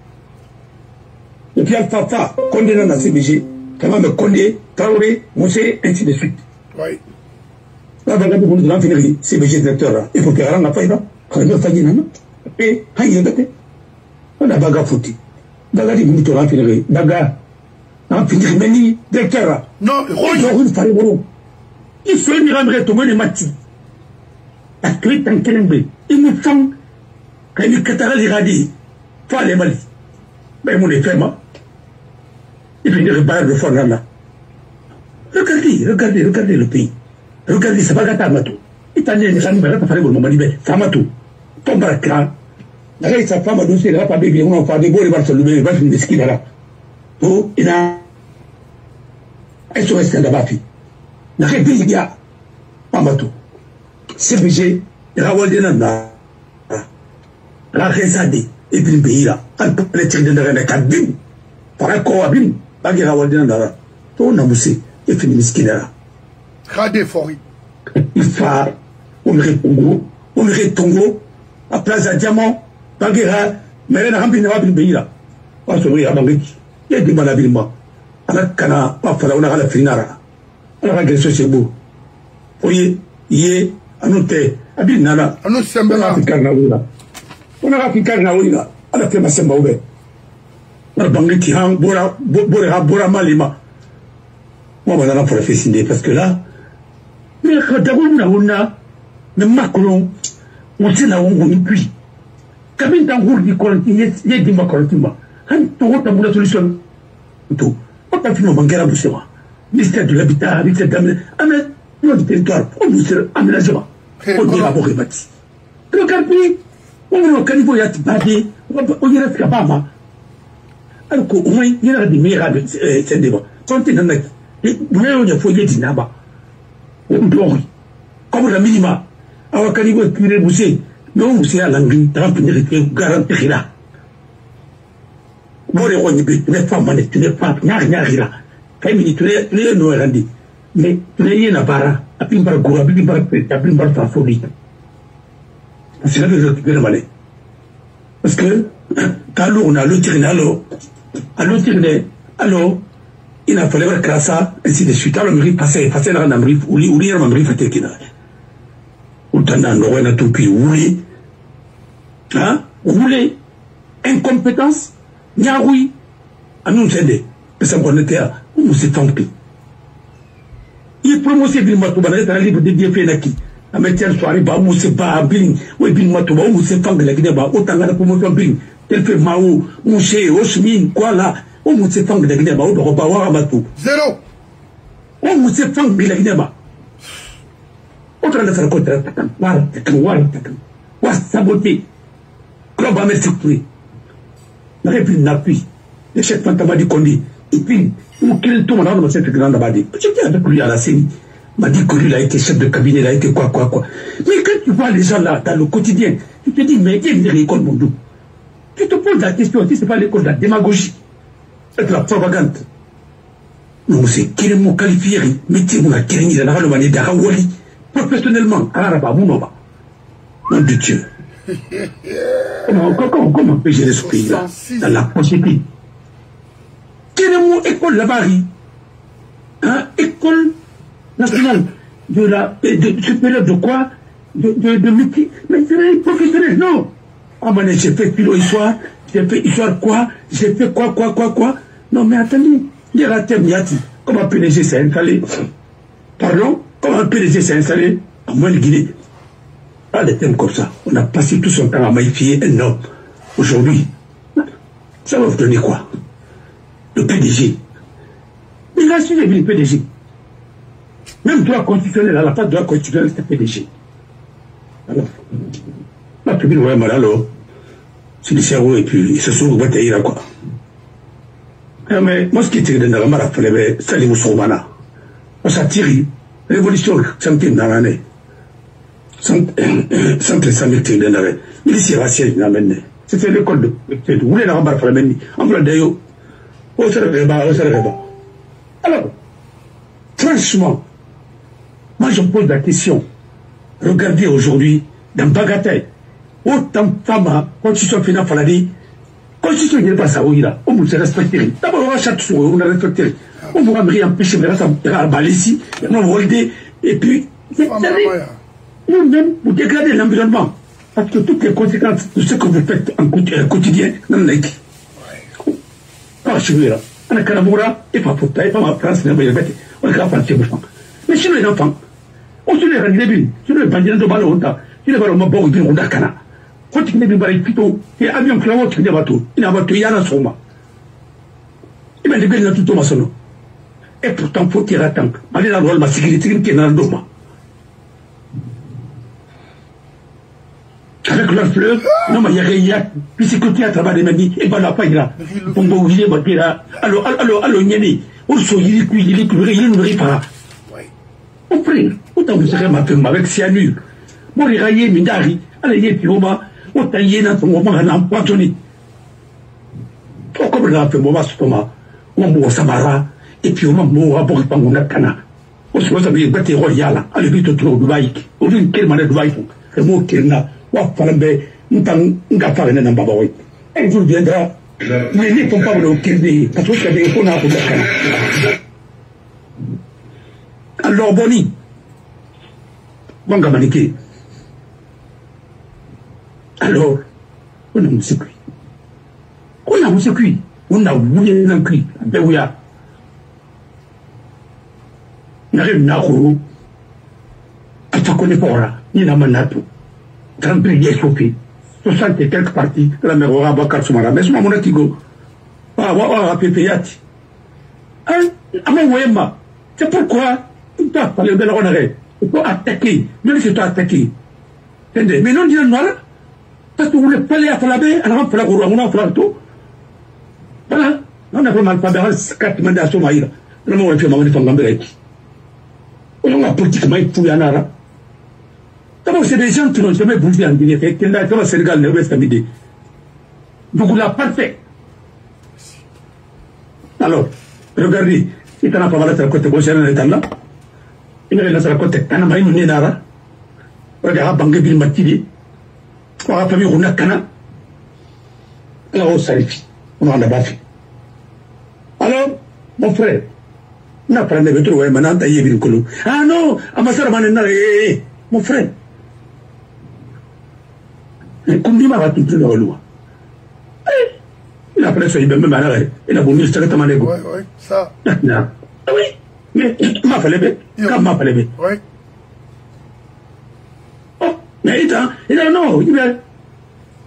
Et puis Alpha, condé dans la CBG. Quand même, Condé, Traoré, Moussé, ainsi de suite. Oui. Là, vous avez finir CBG directeur là. Il faut qu'il y ait un affaire là. Quand il y a un affaire là. Et, il y a un affaire. On a baga foutu. Baga dit, vous avez finir. Baga. On finir, mais ni directeur là. Non, il faut une rendre tout le monde mati. Parce que tant qu'il il me font, quand il catara l'iradi, faut aller mal. Mais mon effet, moi. Il finit de parler de fond là. Regardez le pays. Regardez, c'est pas gâté Matou. Il t'a dit, il s'en va faire le moment libéré. Ça Matou. Tombe à la crâne. La reine, sa femme a doucé, elle n'a pas bébé, on a fait des beaux, il va se lever, il va se lever, il va là. Oh, il a. Elle se reste là-bas, fille. La reine, il y a. Pas Matou. CBG, il a volé dans la. La reine, ça dit. Et puis, le pays là. Quand les tirs de la reine, elle bim. Par un corps, bim. Pas qu'il a volé dans la. Tout on a moussé. Et puis, le miskin là. Radé Fori. Il faut, on me Tongo, à place à Diamant, Baguera, mais elle n'a pas de pays là. On se regarde à Bangui. Il y a des malhabilement. À la Cana, on a la finara. On a agressé chez vous. Voyez, il à nous t'es, à Binana. À nous Sembela. On a appris Karnaouina. À la Fema Sembaoube. On a Bangui Tihan, Bora Malima. Moi, on a pour la faire parce que là, mais quand on a mais Macron, on sait là où on est puis. Quand même, dans le gouvernement, il y a des Macron. Quand on a une solution, tout. On a fait mon banquier à Boussema. Ministère de l'Habitat, ministère de l'Aménagement. Notre territoire, on vous sert aménagement. On dit à Boré Bati. Regardez, on a caniveau y a Tibadi, on y reste Kabama. Alors qu'au moins, il y a des meilleurs c'est débat. Quand on a il y a foyer d'Inaba. Comme la minima, alors quand il va tirer Moussé, non, Moussé à l'anglais, dans le garantir là. Bon, tu n'es pas mané, tu n'es pas, n'y là. Quand il dit, tu n'es non rendu. Mais tu n'es pas barra, à Pimbar Goura, à Pimbar Fafoli. C'est là que je récupère le malais. Parce que, quand on a le tiré, alors, il a fallu faire ça, ainsi de suite. Alors, il passait dans la brief, ou il y a un brief à Tekina. Ou t'en as un tout puis, oui. Hein? Rouler. Incompétence. Niaoui. À nous, c'est des. Mais ça me était à. Où c'est tant pis. Il promotionne le matou, dans le livre de Dieu fait naki. a mettre soirée ba mu se ba bin we bin mato ba mu se fang la Guinée ba autant la promotion bin tel fait Mao Mouché Osmin quoi là on mu se fang la Guinée ba o do ba wa mato zéro on mu se fang la Guinée ba autant la faire contre wa saboter club a mettre prix la république n'appuie les chefs fantamadi kondi et puis ou quel tour on a dans cette grande abadi j'étais avec lui à la CENI m'a dit que lui il a été chef de cabinet, il a été quoi. Mais quand tu vois les gens là dans le quotidien, tu te dis, mais il y a une école Mondou. Tu te poses la question, si ce n'est pas l'école de la démagogie, c'est de la propagande. Non, c'est quel mot qualifié, métier, mon acquérir, il a le mané d'Arawali, professionnellement, à l'arabe, Mounoba. Nom de Dieu. Comment peut gérer ce pays-là, dans la société? Quel mot école là-bas, hein, école national de supérieur de quoi de métier, mais c'est professionnel, non. Ah, mais j'ai fait philo-histoire, j'ai fait histoire quoi, j'ai fait quoi. Non, mais attendez, il y a la thème Yati. Comment un PDG s'est installé? Pardon? Comment un PDG s'est installé en moyenne Guinée? Pas des thèmes comme ça. On a passé tout son temps à magnifier un homme. Aujourd'hui, ça va vous donner quoi? Le PDG. Il a su le PDG. Même droit constitutionnel, à la part droit constitutionnel, c'est PDG. Alors, la publique, ouais, mal alors, c'est le cerveau et puis il se sauve, il va t'aïr, quoi. Mais moi, ce qui était dans la mara, c'est Salim Soumana. On s'est tiré, révolution, santé dans l'année. Centre 100 000 dans l'année. Milice raciale, il n'a mené. C'était l'école de. Vous voulez la rembarrer, il faut la en plein d'ailleurs. On se réveille pas. Alors, franchement, moi, je me pose la question. Regardez aujourd'hui, dans Bagatelle, autant de femmes, constitution finale, faladi, constitution n'est pas ça, oui, là. On vous respecte. D'abord, on va chaque soir, on a respecté. On vous va empêcher, mais là, ça va baler ici, on va voler, et puis, nous-mêmes, vous dégradez l'environnement. Parce que toutes les conséquences de ce que vous faites en quotidien, non, on a été. Pas chez nous, là. On a Kalamura, et pas pour ta, et pas ma France, on a fait un mais si les enfants, on se les rend débiles, si les bandits de ballon, si les ballons m'ont dit, on a cana. Quand il n'est pas plutôt, et avion claveau qui n'est pas tout, il n'a pas tout, il y a un soma. Il m'a dit, il a tout au maçon. Et pourtant, faut tirer à temps. Allez, la loi, ma sécurité, qui est dans le dôme. Avec leur fleuve, non, mais il y a, puis c'est côté à travers les manies, et ben la paille là. On va ouvrir, on va dire là, allô, Nyani, on se dit, il est pas. Mon frère, autant vous serez ma femme avec cyanure. Moi, les raillés, Mindari, allez, Pioma, autant y est dans ton moment, à l'empoisonner. Comme la femme, on va se tomber, on va Samara, et puis on va mourir pour répondre à Cana. On se pose à me battre royal, à le but autour du Baïk, au lieu de quel manière de Baïk, le mot qu'il n'a, ou à Falambe, nous t'en gâterai dans Babaoui. Un jour viendra, mais ne faut pas le qu'il parce que c'est des fonds à Cana. Alors, Boni, Bangamaniki. Alors, on a un circuit. On a voulu un cri, Béouya. N'arrive Nakourou. À ta connaissance, il n'a pas nato. 30 prix chauffé. 60 et quelques parties, la mère aura Bakar Soumara. Mais c'est mon atigo. Ah, Pépéati. C'est pourquoi. Il faut attaquer, même si tu as attaqué. Mais non, dis-le moi, parce que vous voulez pas aller à Falabé, alors on fait la roue, on a fait tout. Voilà, on a fait mal, pas de 4 mandats à Somaïra. Le moment où on fait ma manif en Gambéki. On a politiquement fouillé en Ara. D'abord, c'est des gens qui n'ont jamais bougé en Guinée, qui n'ont pas au Sénégal, le West Amidé. Donc, on l'a parfait. Alors, regardez, il t'en a pas mal à côté, bon, c'est un état là. Il y a la côte Kanama, il y a un regarde, Bangabil Matidi, on a famille Runakana, là on s'arrête, on en a pas fait. Alors, mon frère, on a pris le métro, maintenant, t'as y Kolo. Ah non, Amassar Manena, mon frère. Et comme dit, m'a tout le loi. Il a pris ce même malheur, il a voulu se retomber. Oui, ça. Oui. Mais, m'a fallu bien. Quand m'a fallu bien. Oui. Il a non, il est.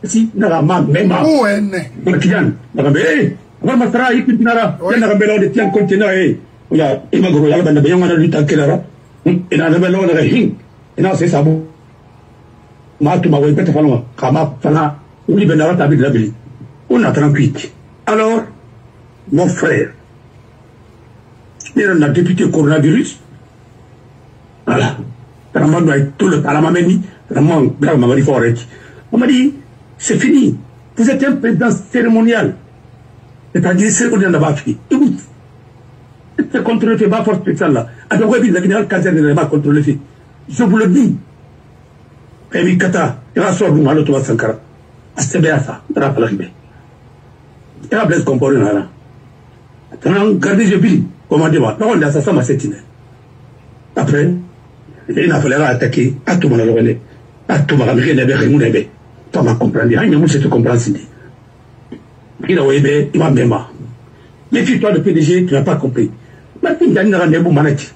Si, n'a pas même. Où est né? Makian, n'a pas bé. On va faire un peu de nara. Il n'a pas bé, on est tiens conteneur. Il y a, il m'a gros, il y a ben bien, on a lu ta kelara. Il n'a pas bé, on a hing. Il n'a c'est ça bon. Ma tu m'as peut-être fallu, Kama, Fana, ou li benara tabi de la bili. On a 38. Alors, mon frère, il a un député coronavirus. Voilà. Tout le Talamameni, vraiment, grave, m'a dit forêt. On m'a dit, c'est fini. Vous êtes un président cérémonial. C'est-à-dire, cérémonial n'a pas fini. Écoute, c'est contrôlé, c'est pas force spéciale là. Alors, oui, la générale caserne n'a pas contrôlé. Je vous le dis. Et oui, Kata, il va sortir, mal, tu vas Sankara. C'est bien ça, il va falloir. Il va blesser comporter là. Gardez, je vis. Comment dire, on a ça, ma sétine. Après, il a fallu attaquer à tout le monde. À tout le monde, il avait rien à faire. Tu vas comprendre. Il y a un monsieur qui comprend. Il a oublié, il va même. Mais si toi, le PDG, tu n'as pas compris. Mais si tu as un rendez-vous, mais si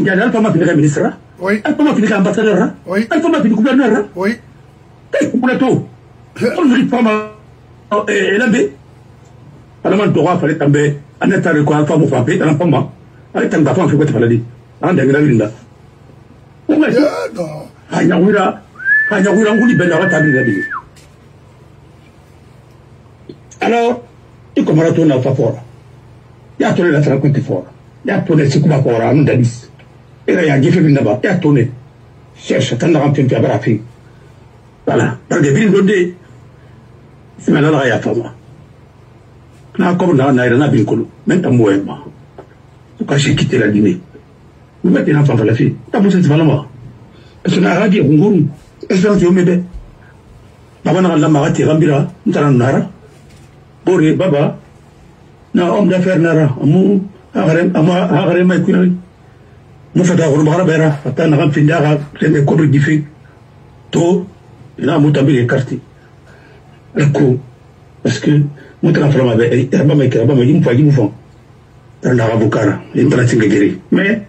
tu as un rendez-vous, ministre. Oui. Elle peut finir ambassadeur. Oui. Elle peut finir gouverneur. Oui. Qu'est-ce que vous voulez tout? On ne dit pas et l'ambé. Alors, il fallait tomber en état de quoi, femme ou femme, dans un moment. Avec un bâton, je vais te parler. En dernier lieu, là. On va dire. Ah, il y a eu là. Ah, il y a eu là, on dit, ben, la table de la vie. Alors, il commence à tourner à Fapora. Il y a tourné la tranquille fort. Il y a tourné ce qu'on va faire à Nundalis. Et là, il y a Giffey là-bas. Il y a tourné. Cherche, attends, on peut faire la fille. Voilà. Dans les villes d'Odé, c'est maintenant là, il y a pas moi. Là, comme dans la Naïrana Binkolo, maintenant, moi, moi. Pourquoi j'ai quitté la Guinée? Vous mettez l'enfant à la fille. T'as pensé que c'est pas moi. Est-ce qu'on a radié Rungourou? Est-ce qu'on a dit Baba n'a pas marqué Rambira, Ntana Nara. Boré, Baba. Na homme d'affaires Nara. Amu, Agarem, Maïkounari. Mufata Roubara Bera, Atan Rampindara, Reme Kobe Giffey. To, il a Moutabir et Carti. Le coup, parce que Moutana Flama, Herbama, il me faut dire Moufon. Dans l'Arabukara, il me l'a tingé. Mais,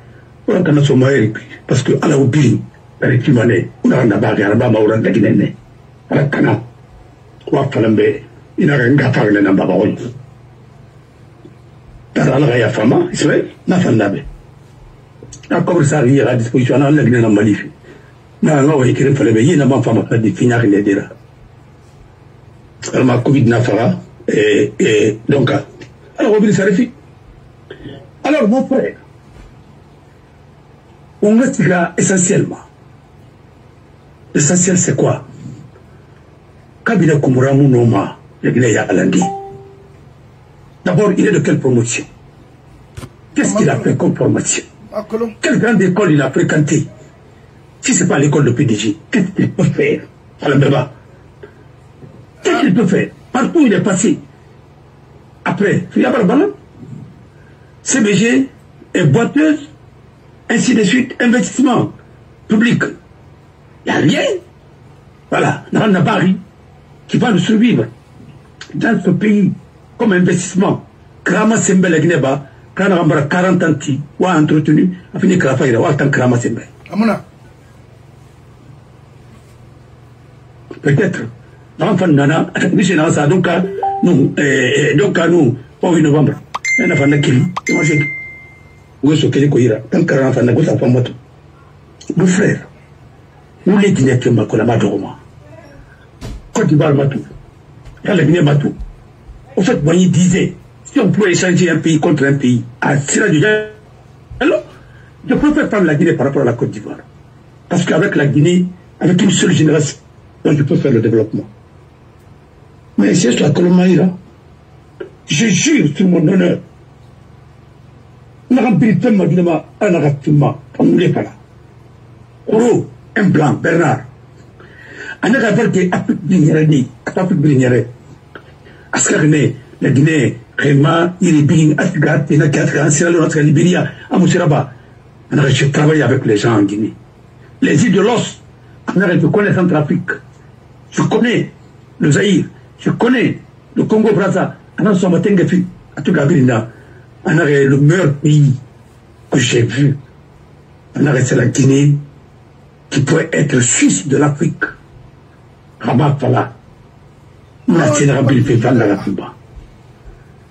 on a son maïk, parce que à la Oubili, avec Kimane, on a un abat, Arabama, ou un Daguinene. À la Cana, Wafalambe, il a un gafar de Nambaron. Dans la Raya Fama, Israël, n'a pas l'abbé. La commissariat à disposition à la Guinée en Mali. N'a pas écrit pour les pays, n'a pas fait de finir les dira. Alors, ma Covid n'a pas et donc, alors, on va s'arrêter. Alors, mon frère, on reste là essentiellement. L'essentiel, c'est quoi? Kabila Koumouramou Noma, le Guinée Alandi. D'abord, il est de quelle promotion? Qu'est-ce qu'il a fait comme promotion? Quelle grande école il a fréquenté? Si ce n'est pas l'école de PDG, qu'est-ce qu'il peut faire? Qu'est-ce qu'il peut faire? Partout il est passé. Après, il y a pas le ballon. CBG est boiteuse, ainsi de suite, investissement public. Il n'y a rien. Voilà, Narana Bari, qui va nous survivre dans ce pays comme investissement. Krama Sembe la Guinée-Ba, quand on a 40 ans, ou a entretenu, a fini Krafaïra, ou a tant Krama Sembe. Amona. Peut-être. L'enfant Nana, donc nous, 8 novembre, un enfant de Kili, et moi j'ai dit, où est-ce que Koira, tant qu'un enfant de Goussa Famoto. Mon frère, où est Guinée qui m'a collaboré? Côte d'Ivoire Matou, il y a la Guinée Matou. Au fait, moi, il disait, si on pouvait échanger un pays contre un pays, à Sierra du Diable, alors, je préfère prendre la Guinée par rapport à la Côte d'Ivoire. Parce qu'avec la Guinée, avec une seule génération, je peux faire le développement. Mais c'est sur la Colomaïra. Je jure sur mon honneur. On a rempli le thème de ma anarachement. On ne l'est pas là. Oro, un blanc, Bernard. On a rappelé Afrique Bignéré, Afrique Bignéré. Askarine, la Guinée, Réma, Iribin, Asgard, Ténakas, Sierra Leone, Libéria, à Moussiraba. On a travaillé avec les gens en Guinée. Les îles de l'Os, on a connaître Centrafrique. Je connais le Zaïre, je connais le Congo-Brazza, on a le meilleur pays que j'ai vu. On a resté la Guinée, qui pourrait être le Suisse de l'Afrique. Rabat Fala.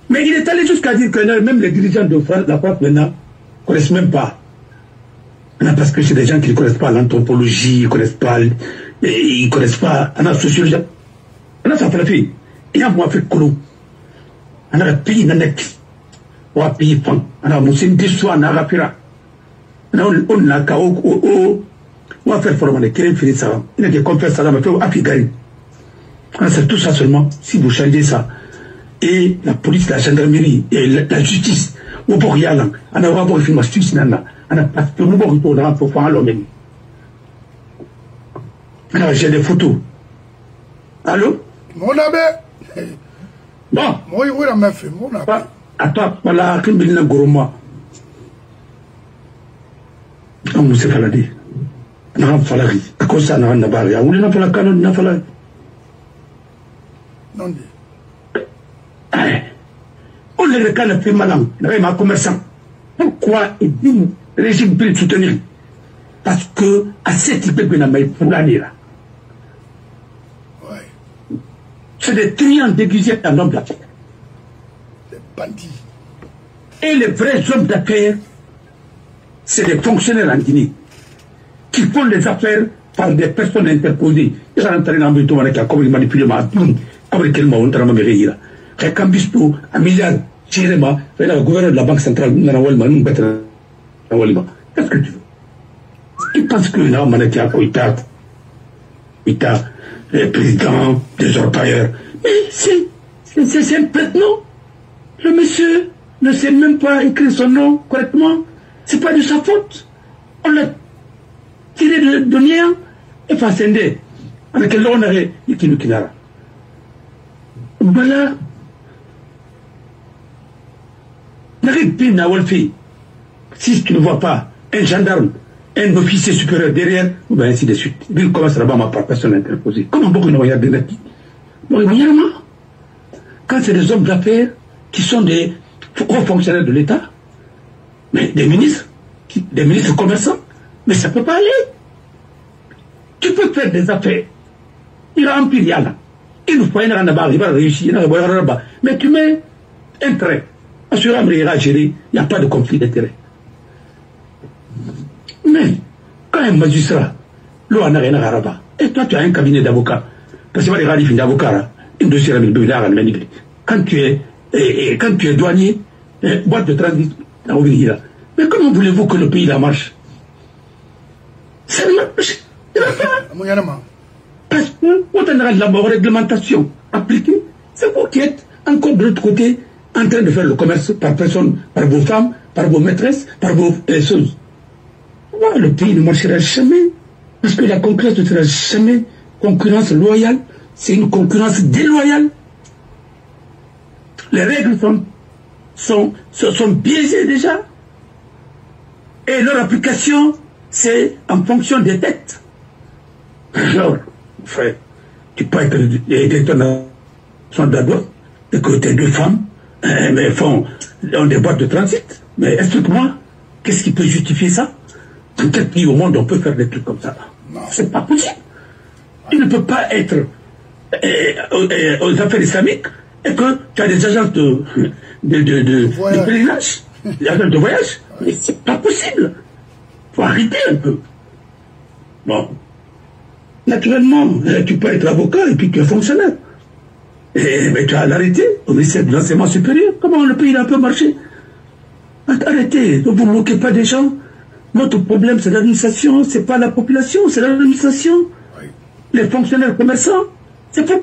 Mais il est allé jusqu'à dire que même les dirigeants de la France maintenant ne connaissent même pas. Parce que c'est des gens qui ne connaissent pas l'anthropologie, ils ne connaissent pas la sociologie. Ça fait la fille. Il y a un fait colon. On a un pays nanek. On a un pays fan. On a un moussin d'histoire, on a un rapira. On a un chaos. On va faire former les crimes finis ça. Il y a des confesses ça, mais on a fait gagner. C'est tout ça seulement, si vous changez ça. Et la police, la gendarmerie, et la justice, on peut rien là. On a vraiment fait ma justice, on a pas de nouveau retour dans pour faire l'homme. Alors j'ai des photos. Allô? Mon abbé. Bon. Moi, il a même fait, mon abbé. Attends, voilà, qu'il me dit Goroma. On vous s'est fallu. On a fallu. À cause ça, on a pas rien. On a fallu canon, on a fallu. Non, dit. On les regarde fait malin, un commerçant. Pourquoi il dit le régime peut le soutenir? Parce que à cette type de n'a pour l'année là. Ouais. C'est des triants déguisés en hommes d'affaires. Des bandits. Et les vrais hommes d'affaires, c'est des fonctionnaires en Guinée qui font des affaires par des personnes interposées. Ils sont entrés dans le monde qui a comme manipulé ma toune. Avec quel mot on travaille avec eux. Quand on dit tout, un milliard, tirez-moi, le gouverneur de la Banque centrale, qu'est-ce que tu veux? Tu penses que là, on a le président des orpailleurs. Mais c'est impertinent. Le monsieur ne sait même pas écrire son nom correctement. C'est pas de sa faute. On l'a tiré de lien et façonné. Avec l'honneur et le kinara. Voilà. Si tu ne vois pas un gendarme, un officier supérieur derrière, ou bien ainsi de suite. Il commence là-bas par personne interposée. Comment beaucoup ne regardent pas? Quand c'est des hommes d'affaires qui sont des hauts fonctionnaires de l'État, mais des ministres commerçants, mais ça ne peut pas aller. Tu peux faire des affaires. Il a un pire là. Il nous faut un randaba, il va réussir, mais tu mets un trait. Assurant il ira gérer, il n'y a pas de conflit d'intérêt. Mais, quand un magistrat, l'eau n'a rien à rabat, et toi tu as un cabinet d'avocats, parce que les radifs d'avocats, une dossier à quand tu es douanier, boîte de transit, mais comment voulez-vous que le pays la marche? Ça ne marche pas. Parce que, on a la réglementation appliquée, c'est vous qui êtes encore de l'autre côté en train de faire le commerce par personne, par vos femmes, par vos maîtresses, par vos choses. Ouais, le pays ne marchera jamais. Parce que la concurrence ne sera jamais concurrence loyale, c'est une concurrence déloyale. Les règles sont biaisées déjà. Et leur application, c'est en fonction des têtes. Alors, frère, tu peux être directeur de la douane et que tes deux femmes ont des boîtes de transit. Mais explique-moi, qu'est-ce qui peut justifier ça? Dans quel pays au monde on peut faire des trucs comme ça? C'est pas possible. Tu ne peux pas être aux affaires islamiques et que tu as des agences de pèlerinage, des agences de voyage. Mais c'est pas possible. Faut arrêter un peu. Bon. Naturellement, tu peux être avocat et puis tu es fonctionnaire. Mais tu as l'arrêté au ministère de l'enseignement supérieur. Comment le pays a un peu marché? Arrêtez, ne vous moquez pas des gens. Notre problème, c'est l'administration, c'est pas la population, c'est l'administration. Oui. Les fonctionnaires commerçants, c'est pourquoi